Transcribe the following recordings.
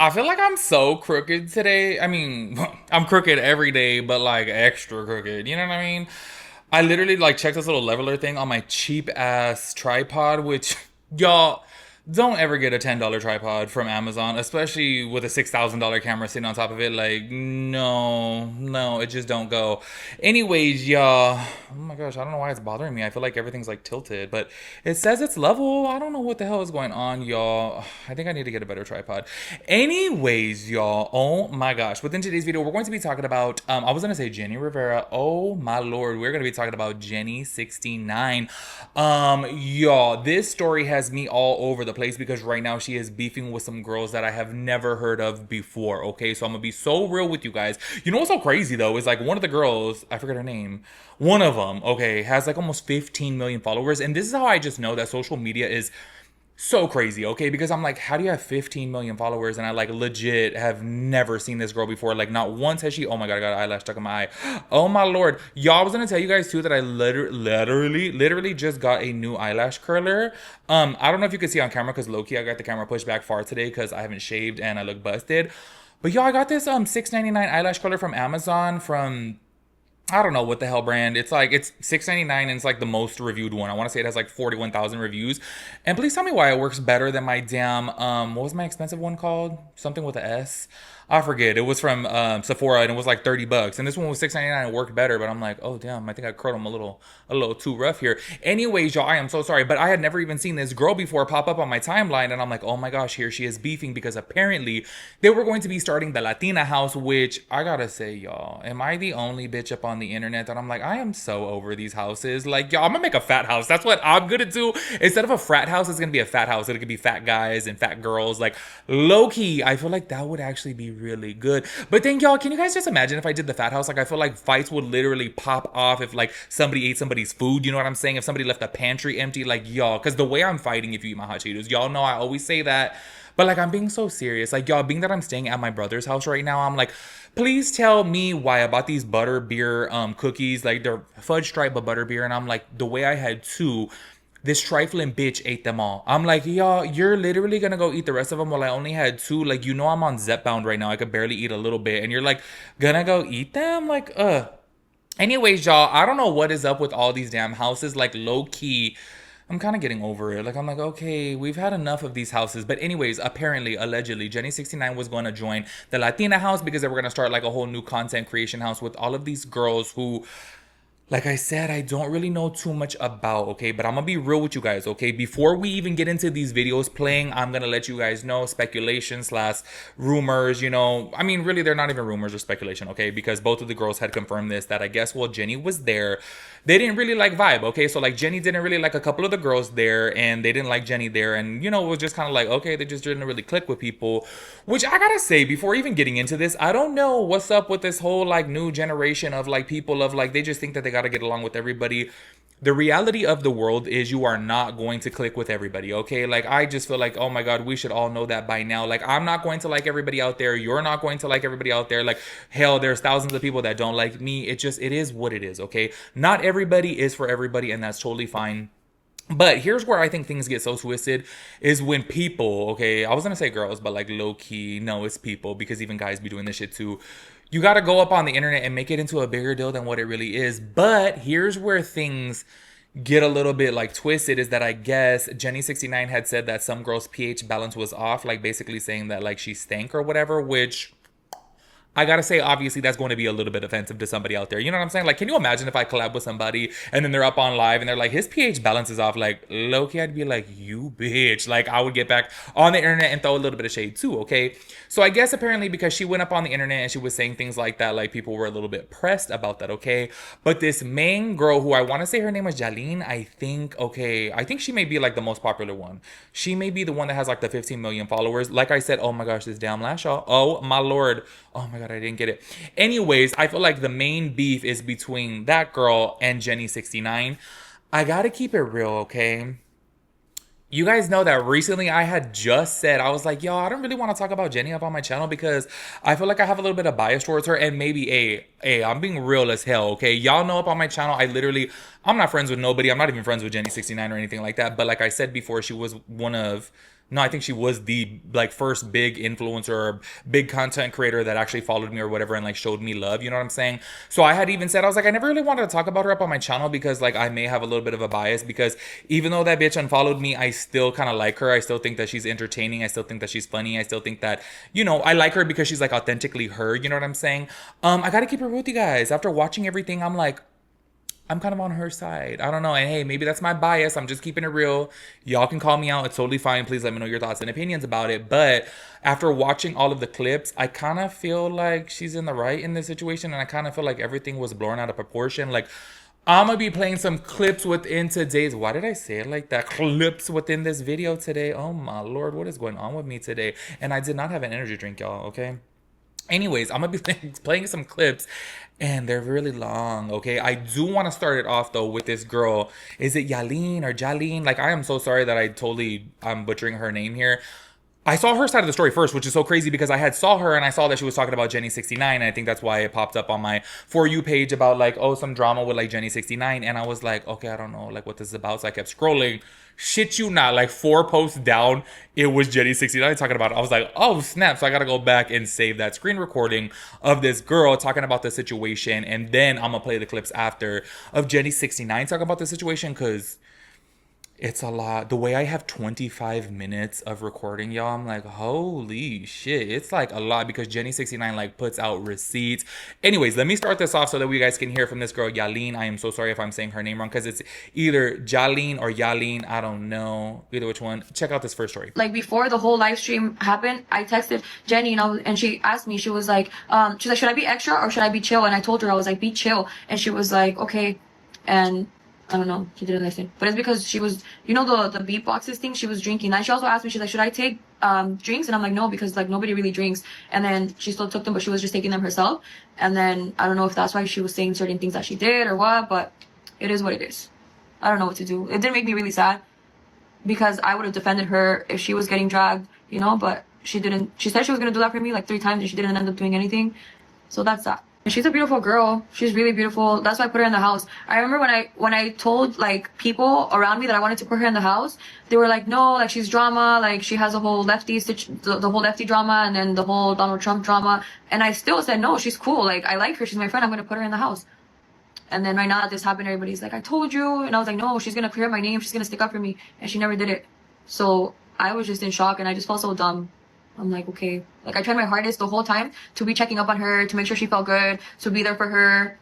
I feel like I'm so crooked today. I mean, I'm crooked every day, but like extra crooked. You know what I mean? I literally like checked this little leveler thing on my cheap ass tripod, which y'all don't ever get a $10 tripod from Amazon, especially with a $6,000 camera sitting on top of it. Like, no, no, it just don't go. Anyways, y'all. Oh my gosh, I don't know why it's bothering me. I feel like everything's like tilted, but it says it's level. I don't know what the hell is going on, y'all. I think I need to get a better tripod. Anyways, y'all. Oh my gosh. Within today's video, we're going to be talking about, I was going to say Jenny Rivera. Oh my Lord. We're going to be talking about Jenny69. Y'all, this story has me all over the place because right now she is beefing with some girls that I have never heard of before. Okay. So I'm going to be so real with you guys. You know what's so crazy though is like one of the girls, I forget her name, one of them, okay, has like almost 15 million followers. And this is how I just know that social media is so crazy, okay? Because I'm like, how do you have 15 million followers? And I like legit have never seen this girl before. Like, not once has she. Oh my God, I got an eyelash stuck in my eye. Oh my Lord. Y'all, I was gonna tell you guys too that I literally just got a new eyelash curler. I don't know if you could see on camera because low key I got the camera pushed back far today because I haven't shaved and I look busted. But y'all, I got this $6.99 eyelash curler from Amazon from I don't know what the hell brand. It's like it's $6.99 and it's like the most reviewed one. I want to say it has like 41,000 reviews. And please tell me why it works better than my damn what was my expensive one called? Something with a S. I forget. It was from Sephora and it was like 30 bucks. And this one was $6.99 and it worked better, but I'm like, "Oh damn, I think I curled them a little too rough here." Anyways, y'all, I am so sorry, but I had never even seen this girl before pop up on my timeline and I'm like, "Oh my gosh, here she is beefing because apparently they were going to be starting the Latina house, which I got to say, y'all, am I the only bitch up on the internet that I'm like, I am so over these houses. Like, y'all, I'm gonna make a fat house. That's what I'm gonna do. Instead of a frat house, it's gonna be a fat house. It could be fat guys and fat girls. Like, low key, I feel like that would actually be really good. But then, y'all, can you guys just imagine if I did the fat house? Like, I feel like fights would literally pop off if, like, somebody ate somebody's food. You know what I'm saying? If somebody left the pantry empty, like, y'all, because the way I'm fighting if you eat my hot Cheetos, y'all know I always say that. But like I'm being so serious. Like y'all, being that I'm staying at my brother's house right now, I'm like, please tell me why I bought these butter beer cookies. Like they're fudge stripe but butter beer. And I'm like, the way I had two, this trifling bitch ate them all. I'm like, y'all, you're literally gonna go eat the rest of them while I only had two. Like, you know I'm on Zep bound right now. I could barely eat a little bit. And you're like, gonna go eat them? Like, Anyways, y'all, I don't know what is up with all these damn houses. Like, low key, I'm kind of getting over it. Like, I'm like, okay, we've had enough of these houses. But, anyways, apparently, allegedly, Jenny69 was going to join the Latina house because they were going to start like a whole new content creation house with all of these girls who like I said, I don't really know too much about, okay? But I'm gonna be real with you guys, okay? Before we even get into these videos playing, I'm gonna let you guys know speculation slash rumors, you know. I mean, really, they're not even rumors or speculation, okay? Because both of the girls had confirmed this, that I guess, well, Jenny was there. They didn't really like vibe, okay? So, like, Jenny didn't really like a couple of the girls there, and they didn't like Jenny there. And, you know, it was just kind of like, okay, they just didn't really click with people. Which I gotta say, before even getting into this, I don't know what's up with this whole, like, new generation of, like, people of, like, they just think that they gotta get along with everybody. The reality of the world is you are not going to click with everybody, okay? Like, I just feel like, oh my God, we should all know that by now. Like, I'm not going to like everybody out there. You're not going to like everybody out there. Like, hell, there's thousands of people that don't like me. It is what it is, okay? Not everybody is for everybody, and that's totally fine. But here's where I think things get so twisted is when people, okay, I was gonna say girls, but like low key, no, it's people because even guys be doing this shit too. You gotta go up on the internet and make it into a bigger deal than what it really is. But here's where things get a little bit like twisted is that I guess Jenny69 had said that some girl's pH balance was off, like basically saying that like she stank or whatever, which I gotta say, obviously, that's going to be a little bit offensive to somebody out there. You know what I'm saying? Like, can you imagine if I collab with somebody and then they're up on live and they're like, his pH balance is off? Like, low-key, I'd be like, you bitch. Like, I would get back on the internet and throw a little bit of shade too, okay? So I guess apparently because she went up on the internet and she was saying things like that, like, people were a little bit pressed about that, okay? But this main girl who I want to say her name was Jaline, I think, okay, I think she may be like the most popular one. She may be the one that has like the 15 million followers. Like I said, oh my gosh, this damn lash, y'all. Oh my Lord. Oh my God, I didn't get it. Anyways, I feel like the main beef is between that girl and Jenny69. I gotta keep it real, okay? You guys know that recently I had just said, I was like, yo, I don't really want to talk about Jenny up on my channel because I feel like I have a little bit of bias towards her and maybe, I'm being real as hell, okay? Y'all know up on my channel, I'm not friends with nobody. I'm not even friends with Jenny69 or anything like that. But like I said before, she was one of No, I think she was the like first big influencer or big content creator that actually followed me or whatever and like showed me love. You know what I'm saying? So I had even said I was like I never really wanted to talk about her up on my channel because like I may have a little bit of a bias because even though that bitch unfollowed me, I still kind of like her. I still think that she's entertaining. I still think that she's funny. I still think that I like her because she's like authentically her. You know what I'm saying? I gotta keep it real with you guys. After watching everything, I'm like, I'm kind of on her side. I don't know. And hey, maybe that's my bias. I'm just keeping it real. Y'all can call me out. It's totally fine. Please let me know your thoughts and opinions about it. But after watching all of the clips, I kind of feel like she's in the right in this situation. And I kind of feel like everything was blown out of proportion. Like, I'm going to be playing some clips within today's. Why did I say it like that? Clips within this video today. Oh my Lord. What is going on with me today? And I did not have an energy drink, y'all. Okay. Anyways, I'm gonna be playing some clips and they're really long, okay? I do want to start it off though with this girl. Is it Yaleen or Jaleen? Like, I am so sorry that I'm butchering her name here. I saw her side of the story first, which is so crazy because I had saw her and I saw that she was talking about Jenny69, and I think that's why it popped up on my For You page about like, oh, some drama with like Jenny69, and I was like, okay, I don't know like what this is about, so I kept scrolling. Shit you not, like 4 posts down, it was Jenny69 talking about it. I was like, oh snap, so I gotta go back and save that screen recording of this girl talking about the situation, and then I'm gonna play the clips after of Jenny69 talking about the situation because it's a lot. The way I have 25 minutes of recording, y'all, I'm like, holy shit. It's like a lot because Jenny69 like puts out receipts. Anyways, let me start this off so that we guys can hear from this girl, Yaleen. I am so sorry if I'm saying her name wrong because it's either Jaleen or Yaleen. I don't know. Either which one. Check out this first story. Like before the whole live stream happened, I texted Jenny, and she asked me, she was like, should I be extra or should I be chill? And I told her, I was like, be chill. And she was like, okay. And I don't know. She didn't listen. But it's because she was, the beatboxes thing, she was drinking. And she also asked me, she's like, should I take drinks? And I'm like, no, because like nobody really drinks. And then she still took them, but she was just taking them herself. And then I don't know if that's why she was saying certain things that she did or what, but it is what it is. I don't know what to do. It did make me really sad because I would have defended her if she was getting dragged, but she didn't. She said she was going to do that for me like 3 times and she didn't end up doing anything. So that's that. And she's a beautiful girl. She's really beautiful. That's why I put her in the house. I remember when I told like people around me that I wanted to put her in the house, they were like, no, like she's drama, like she has a whole the whole lefty drama and then the whole Donald Trump drama. And I still said, no, she's cool. Like I like her. She's my friend. I'm going to put her in the house. And then right now that this happened, everybody's like, I told you. And I was like, no, she's going to clear my name. She's going to stick up for me. And she never did it. So I was just in shock and I just felt so dumb. I'm like, okay. Like, I tried my hardest the whole time to be checking up on her, to make sure she felt good, to be there for her.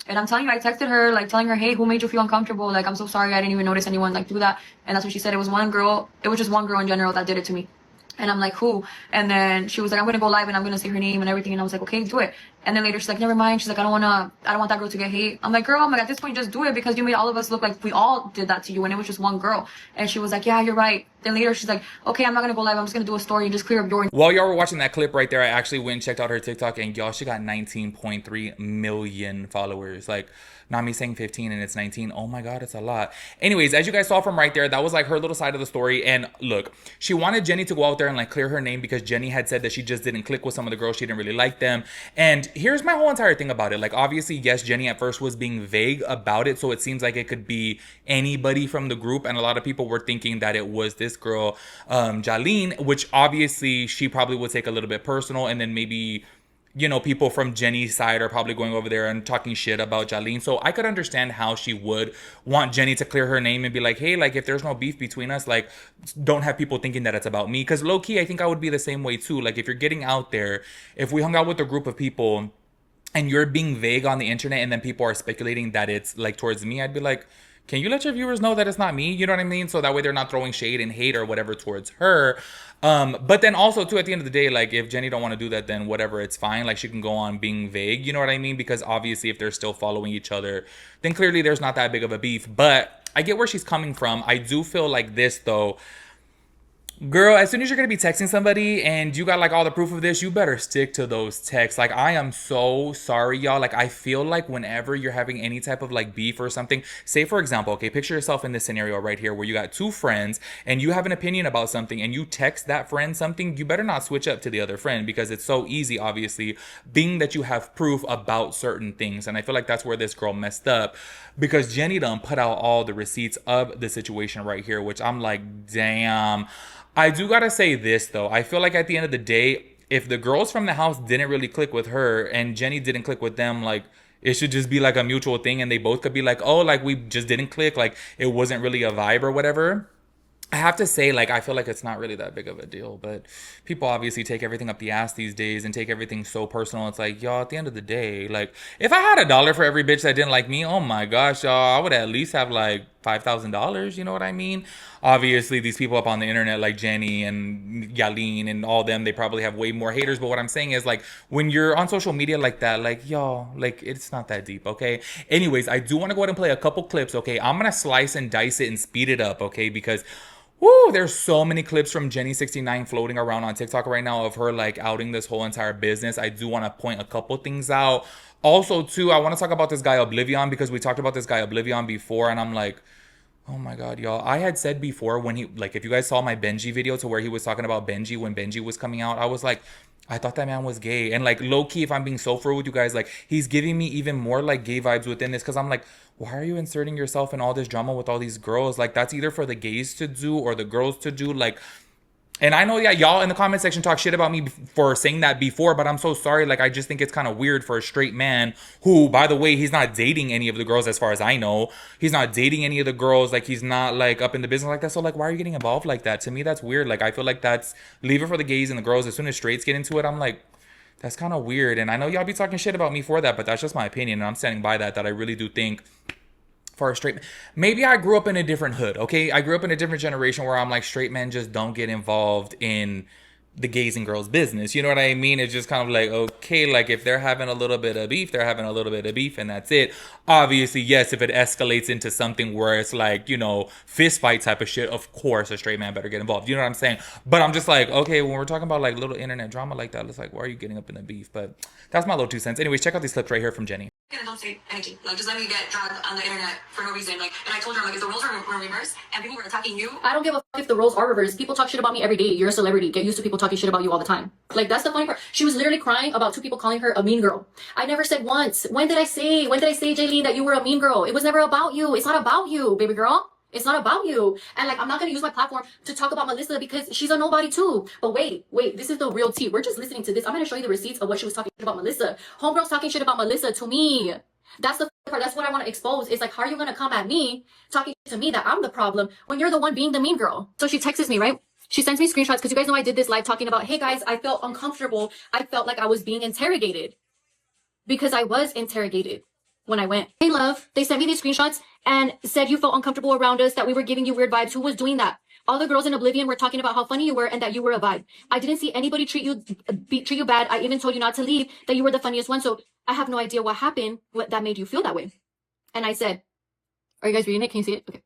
And I'm telling you, I texted her, like, telling her, hey, who made you feel uncomfortable? Like, I'm so sorry. I didn't even notice anyone, like, do that. And that's what she said. It was one girl. It was just one girl in general that did it to me. And I'm like, who? And then she was like, I'm going to go live and I'm going to say her name and everything. And I was like, okay, do it. And then later she's like, never mind. She's like, I don't want that girl to get hate. I'm like, girl, I'm like, at this point, just do it because you made all of us look like we all did that to you. And it was just one girl. And she was like, yeah, you're right. Then later she's like, okay, I'm not going to go live. I'm just going to do a story and just clear up your. While y'all were watching that clip right there, I actually went and checked out her TikTok and y'all, she got 19.3 million followers. Like, not me saying 15 and it's 19. Oh my God, it's a lot. Anyways, as you guys saw from right there, that was like her little side of the story. And look, she wanted Jenny to go out there and like clear her name because Jenny had said that she just didn't click with some of the girls. She didn't really like them. And here's my whole entire thing about it. Like, obviously, yes, Jenny at first was being vague about it. So it seems like it could be anybody from the group. And a lot of people were thinking that it was this girl, Jaleen, which obviously she probably would take a little bit personal. And then maybe, people from Jenny's side are probably going over there and talking shit about Jaleen. So I could understand how she would want Jenny to clear her name and be like, hey, like, if there's no beef between us, like, don't have people thinking that it's about me. Because low key, I think I would be the same way too. Like, if you're getting out there, if we hung out with a group of people and you're being vague on the internet and then people are speculating that it's like towards me, I'd be like, can you let your viewers know that it's not me? You know what I mean? So that way they're not throwing shade and hate or whatever towards her. But then also too, at the end of the day, like, if Jenny don't want to do that, then whatever, it's fine. Like, she can go on being vague. You know what I mean? Because obviously if they're still following each other, then clearly there's not that big of a beef. But I get where she's coming from. I do feel like this though. Girl, as soon as you're going to be texting somebody and you got like all the proof of this, you better stick to those texts. Like, I am so sorry, y'all. Like, I feel like whenever you're having any type of like beef or something, say for example, okay, picture yourself in this scenario right here where you got 2 friends and you have an opinion about something and you text that friend something, you better not switch up to the other friend because it's so easy, obviously, being that you have proof about certain things. And I feel like that's where this girl messed up because Jenny done put out all the receipts of the situation right here, which I'm like, damn. I do gotta say this though. I feel like at the end of the day, if the girls from the house didn't really click with her and Jenny didn't click with them, like it should just be like a mutual thing and they both could be like, oh, like we just didn't click, like it wasn't really a vibe or whatever. I have to say, like, I feel like it's not really that big of a deal, but people obviously take everything up the ass these days and take everything so personal. It's like, y'all, at the end of the day, like, if I had $1 for every bitch that didn't like me, oh my gosh, y'all, I would at least have like $5,000. You know what I mean? Obviously, these people up on the internet, like Jenny and Yaleen and all them, they probably have way more haters. But what I'm saying is, like, when you're on social media like that, like, y'all, like, it's not that deep, okay? Anyways, I do want to go ahead and play a couple clips, okay? I'm gonna slice and dice it and speed it up, okay? Because woo, there's so many clips from Jenny69 floating around on TikTok right now of her like outing this whole entire business. I do want to point a couple things out. Also, too, I want to talk about this guy Oblivion because we talked about this guy Oblivion before, and I'm like, oh my god, y'all. I had said before when he like if you guys saw my Benji video to where he was talking about Benji when Benji was coming out, I was like, I thought that man was gay. And like low key, if I'm being so for with you guys, like he's giving me even more like gay vibes within this because I'm like, why are you inserting yourself in all this drama with all these girls? Like that's either for the gays to do or the girls to do. Like and I know, yeah, y'all in the comment section talk shit about me for saying that before, but I'm so sorry. Like, I just think it's kind of weird for a straight man who, by the way, he's not dating any of the girls as far as I know. He's not dating any of the girls. Like, he's not, like, up in the business like that. So, like, why are you getting involved like that? To me, that's weird. Like, I feel like that's leave it for the gays and the girls. As soon as straights get into it, I'm like, that's kind of weird. And I know y'all be talking shit about me for that, but that's just my opinion. And I'm standing by that, that I really do think for a straight man. Maybe I grew up in a different hood, okay? I grew up in a different generation where I'm like, straight men just don't get involved in the gays and girls business. You know what I mean? It's just kind of like, okay, like if they're having a little bit of beef, they're having a little bit of beef and that's it. Obviously, yes, if it escalates into something where it's like, you know, fist fight type of shit, of course a straight man better get involved. You know what I'm saying? But I'm just like, okay, when we're talking about like little internet drama like that, it's like, why are you getting up in the beef? But that's my little 2 cents. Anyways, check out these clips right here from Jenny. And don't say anything. Like, just let me get dragged on the internet for no reason. Like, and I told her, I'm like, if the roles were reversed and people were attacking you, I don't give a fuck if the roles are reversed. People talk shit about me every day. You're a celebrity. Get used to people talking shit about you all the time. Like, that's the funny part. She was literally crying about 2 people calling her a mean girl. I never said once. When did I say, Jaylene, that you were a mean girl? It was never about you. It's not about you, baby girl. It's not about you. And like, I'm not going to use my platform to talk about Melissa because she's a nobody too. But wait, this is the real tea. We're just listening to this. I'm going to show you the receipts of what she was talking about Melissa. Homegirl's talking shit about Melissa to me. That's the part. That's what I want to expose. Is like, how are you going to come at me talking to me that I'm the problem when you're the one being the mean girl? So she texts me, right? She sends me screenshots because you guys know I did this live talking about, hey guys, I felt uncomfortable. I felt like I was being interrogated because I was interrogated when I went. Hey love, they sent me these screenshots and said you felt uncomfortable around us, that we were giving you weird vibes. Who was doing that? All the girls in Oblivion were talking about how funny you were and that you were a vibe. I didn't see anybody treat you bad. I even told you not to leave, that you were the funniest one. So I have no idea what happened, what that made you feel that way. And I said, are you guys reading it? Can you see it? Okay.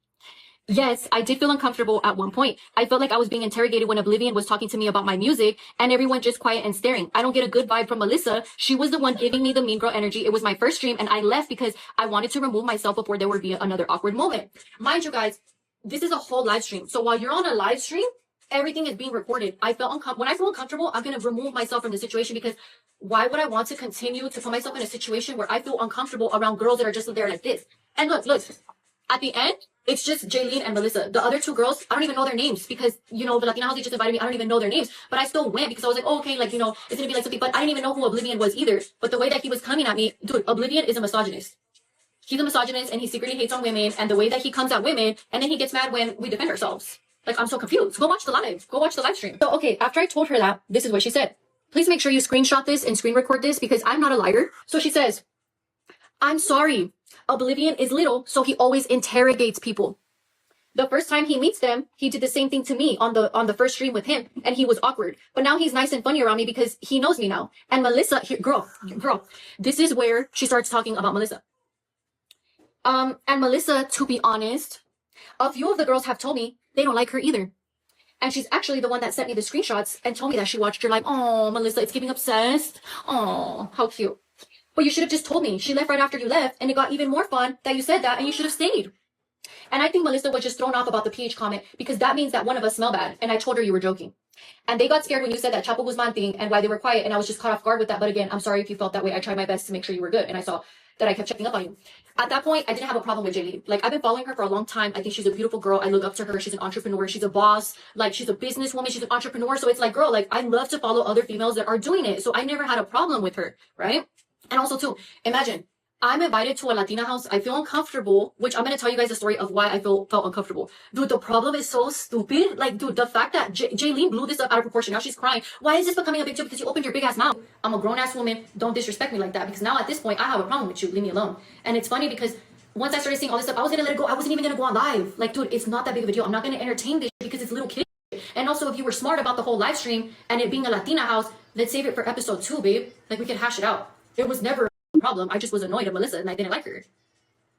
Yes, I did feel uncomfortable at one point. I felt like I was being interrogated when Oblivion was talking to me about my music and everyone just quiet and staring. I don't get a good vibe from Melissa. She was the one giving me the mean girl energy. It was my first stream and I left because I wanted to remove myself before there would be another awkward moment. Mind you guys, this is a whole live stream. So while you're on a live stream, everything is being recorded. I felt when I feel uncomfortable, I'm going to remove myself from the situation because why would I want to continue to put myself in a situation where I feel uncomfortable around girls that are just there like this? And look, at the end, it's just Jaylene and Melissa. The other 2 girls, I don't even know their names because, you know, the Latina house, they just invited me. I don't even know their names, but I still went because I was like, oh, okay, like, you know, it's going to be like something, but I didn't even know who Oblivion was either. But the way that he was coming at me, dude, Oblivion is a misogynist. He's a misogynist and he secretly hates on women, and the way that he comes at women, and then he gets mad when we defend ourselves. Like, I'm so confused. Go watch the live. Go watch the live stream. So, okay, after I told her that, this is what she said. Please make sure you screenshot this and screen record this because I'm not a liar. So she says, I'm sorry. Oblivion is little, so he always interrogates people. The first time he meets them, he did the same thing to me on the first stream with him, and he was awkward. But now he's nice and funny around me because he knows me now. And Melissa, here, girl, this is where she starts talking about Melissa. And Melissa, to be honest, a few of the girls have told me they don't like her either. And she's actually the one that sent me the screenshots and told me that she watched your live. Oh, Melissa, it's giving obsessed. Oh, how cute. But you should have just told me. She left right after you left, and it got even more fun that you said that, and you should have stayed. And I think Melissa was just thrown off about the pH comment because that means that one of us smell bad. And I told her you were joking. And they got scared when you said that Chapo Guzman thing and why they were quiet. And I was just caught off guard with that. But again, I'm sorry if you felt that way. I tried my best to make sure you were good. And I saw that I kept checking up on you. At that point, I didn't have a problem with Jenny. Like, I've been following her for a long time. I think she's a beautiful girl. I look up to her. She's an entrepreneur. She's a boss. Like, she's a businesswoman. She's an entrepreneur. So it's like, girl, like, I love to follow other females that are doing it. So I never had a problem with her, right? And also, too, imagine I'm invited to a Latina house. I feel uncomfortable, which I'm going to tell you guys the story of why I felt uncomfortable. Dude, the problem is so stupid. Like, dude, the fact that Jaylene blew this up out of proportion. Now she's crying. Why is this becoming a big deal? Because you opened your big ass mouth. I'm a grown ass woman. Don't disrespect me like that. Because now at this point, I have a problem with you. Leave me alone. And it's funny because once I started seeing all this stuff, I was going to let it go. I wasn't even going to go on live. Like, dude, it's not that big of a deal. I'm not going to entertain this because it's little kids. And also, if you were smart about the whole live stream and it being a Latina house, let's save it for episode 2, babe. Like, we can hash it out. It was never problem. I just was annoyed at Melissa and I didn't like her.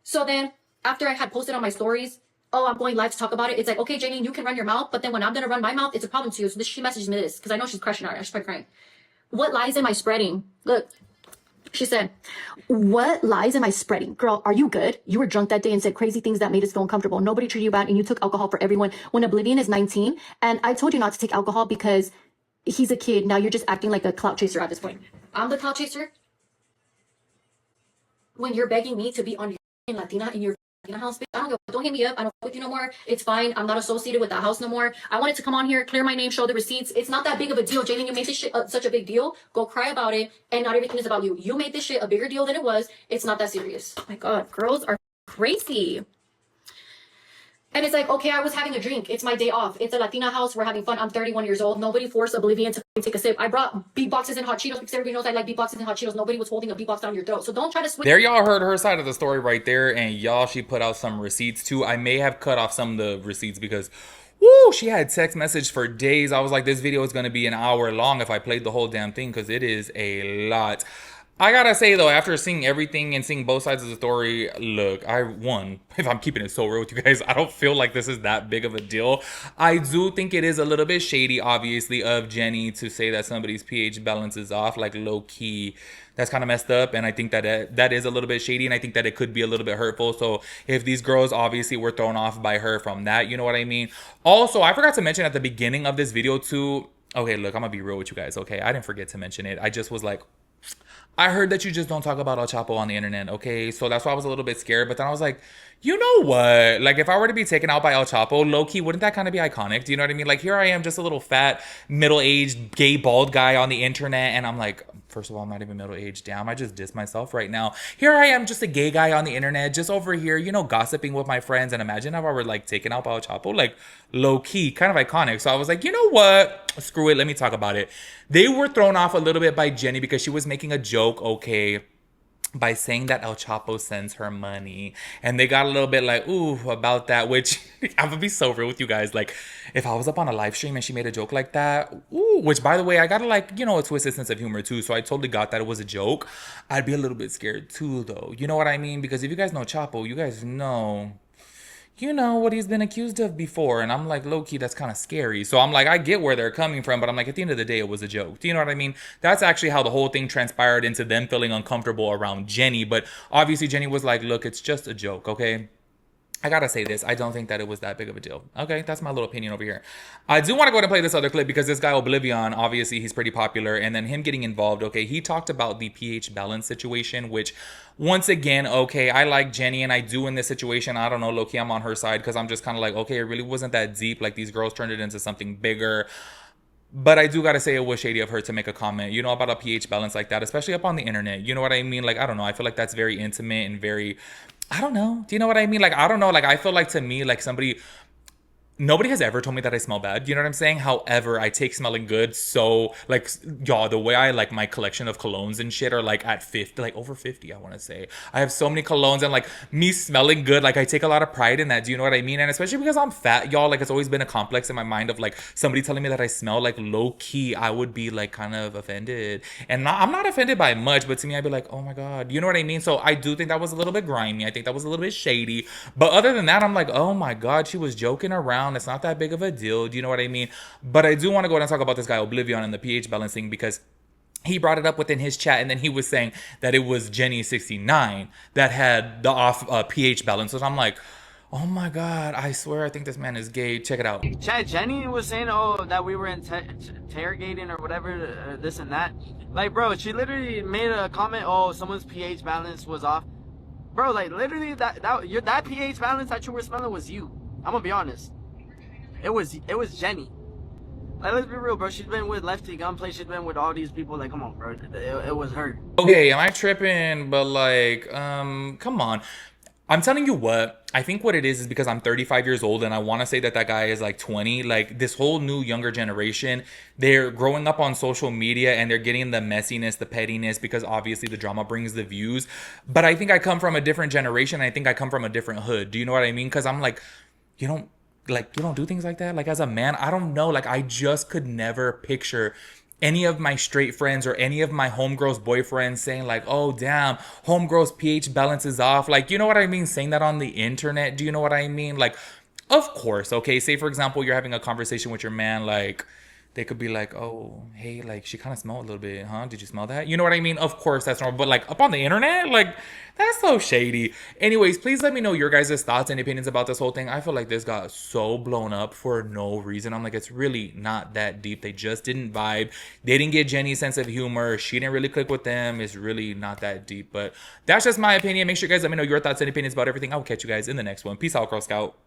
So then after I had posted on my stories, oh, I'm going live to talk about it. It's like, okay, Janie, you can run your mouth, but then when I'm going to run my mouth, it's a problem to you. So she messaged me this because I know she's crushing on it. I started crying. What lies am I spreading? Look, she said, what lies am I spreading? Girl, are you good? You were drunk that day and said crazy things that made us feel uncomfortable. Nobody treated you bad and you took alcohol for everyone when Oblivion is 19. And I told you not to take alcohol because he's a kid. Now you're just acting like a clout chaser at this point. I'm the clout chaser. When you're begging me to be on your Latina in your Latina house, I don't go. Don't hit me up. I don't fuck with you no more. It's fine. I'm not associated with that house no more. I wanted to come on here, clear my name, show the receipts. It's not that big of a deal. Jalen, you made this shit such a big deal. Go cry about it, and not everything is about you. You made this shit a bigger deal than it was. It's not that serious. Oh my God, girls are crazy. And it's like, okay, I was having a drink. It's my day off. It's a Latina house. We're having fun. I'm 31 years old. Nobody forced Oblivion to take a sip. I brought beatboxes and hot Cheetos because everybody knows I like beatboxes and hot Cheetos. Nobody was holding a beatbox down your throat. So don't try to switch. There y'all heard her side of the story right there. And y'all, she put out some receipts too. I may have cut off some of the receipts because woo, she had text message for days. I was like, this video is going to be an hour long if I played the whole damn thing because it is a lot. I gotta say though, after seeing everything and seeing both sides of the story, look, if I'm keeping it so real with you guys, I don't feel like this is that big of a deal. I do think it is a little bit shady, obviously, of Jenny to say that somebody's pH balance is off, like low key. That's kind of messed up, and I think that that is a little bit shady, and I think that it could be a little bit hurtful. So if these girls obviously were thrown off by her from that, you know what I mean? Also, I forgot to mention at the beginning of this video too, okay, look, I'm gonna be real with you guys, okay? I didn't forget to mention it. I just was like, I heard that you just don't talk about El Chapo on the internet, okay? So that's why I was a little bit scared. But then I was like, you know what? Like, if I were to be taken out by El Chapo, low-key, wouldn't that kind of be iconic? Do you know what I mean? Like, here I am, just a little fat, middle-aged, gay, bald guy on the internet. And I'm like, first of all, I'm not even middle-aged. Damn, I just dissed myself right now. Here I am, just a gay guy on the internet, just over here, you know, gossiping with my friends. And imagine if I were, like, taken out by El Chapo. Like, low-key, kind of iconic. So I was like, you know what? Screw it. Let me talk about it. They were thrown off a little bit by Jenny because she was making a joke, okay, by saying that El Chapo sends her money. And they got a little bit like, ooh, about that, which I'm gonna be so real with you guys. Like, if I was up on a live stream and she made a joke like that, ooh, which by the way, I gotta like, you know, a twisted sense of humor too. So I totally got that it was a joke. I'd be a little bit scared too, though. You know what I mean? Because if you guys know Chapo, you guys know what he's been accused of before. And I'm like, low-key, that's kind of scary. So I'm like, I get where they're coming from, but I'm like, at the end of the day, it was a joke. Do you know what I mean? That's actually how the whole thing transpired into them feeling uncomfortable around Jenny. But obviously, Jenny was like, look, it's just a joke, okay? I gotta say this. I don't think that it was that big of a deal. Okay, that's my little opinion over here. I do want to go ahead and play this other clip because this guy Oblivion, obviously he's pretty popular, and then him getting involved. Okay, he talked about the pH balance situation, which once again, okay, I like Jenny and I do in this situation. I don't know, low-key, I'm on her side because I'm just kind of like, okay, it really wasn't that deep. Like these girls turned it into something bigger. But I do gotta say it was shady of her to make a comment, you know, about a pH balance like that, especially up on the internet. You know what I mean? Like, I don't know. I feel like that's very intimate and very, I don't know. Do you know what I mean? Like, I don't know. Like, I feel like to me, like somebody, nobody has ever told me that I smell bad. You know what I'm saying? However, I take smelling good. So, like, y'all, the way I like my collection of colognes and shit are like at 50, like over 50, I want to say. I have so many colognes and like me smelling good. Like, I take a lot of pride in that. Do you know what I mean? And especially because I'm fat, y'all, like, it's always been a complex in my mind of like somebody telling me that I smell like low key. I would be like kind of offended. And I'm not offended by much, but to me, I'd be like, oh my God. You know what I mean? So, I do think that was a little bit grimy. I think that was a little bit shady. But other than that, I'm like, oh my God, she was joking around. It's not that big of a deal. Do you know what I mean? But I do want to go ahead and talk about this guy Oblivion and the pH balancing because he brought it up within his chat, and then he was saying that it was Jenny69 that had the off pH balance. So I'm like, Oh my god, I swear I think this man is gay. Check it out. Chad, Jenny was saying, oh, that we were interrogating or whatever, this and that. Like, bro, she literally made a comment, oh, someone's pH balance was off. Bro, like, literally, that pH balance that you were smelling was you. I'm gonna be honest. It was Jenny. Like, let's be real, bro. She's been with Lefty Gunplay. She's been with all these people. Like, come on, bro. It was her. Okay, am I tripping? But like, come on. I'm telling you what, I think what it is because I'm 35 years old and I want to say that that guy is like 20. Like this whole new younger generation, they're growing up on social media and they're getting the messiness, the pettiness, because obviously the drama brings the views. But I think I come from a different generation. I think I come from a different hood. Do you know what I mean? Because I'm like, you don't you don't do things like that. Like as a man, I don't know. Like I just could never picture any of my straight friends or any of my homegirls boyfriends saying like, oh damn, homegirls pH balance is off. Like, you know what I mean? Saying that on the internet. Do you know what I mean? Like, of course, okay. Say for example, you're having a conversation with your man, like they could be like, oh, hey, like she kind of smelled a little bit, huh? Did you smell that? You know what I mean? Of course, that's normal. But like up on the internet, like that's so shady. Anyways, please let me know your guys' thoughts and opinions about this whole thing. I feel like this got so blown up for no reason. I'm like, it's really not that deep. They just didn't vibe. They didn't get Jenny's sense of humor. She didn't really click with them. It's really not that deep. But that's just my opinion. Make sure you guys let me know your thoughts and opinions about everything. I will catch you guys in the next one. Peace out, Girl Scout.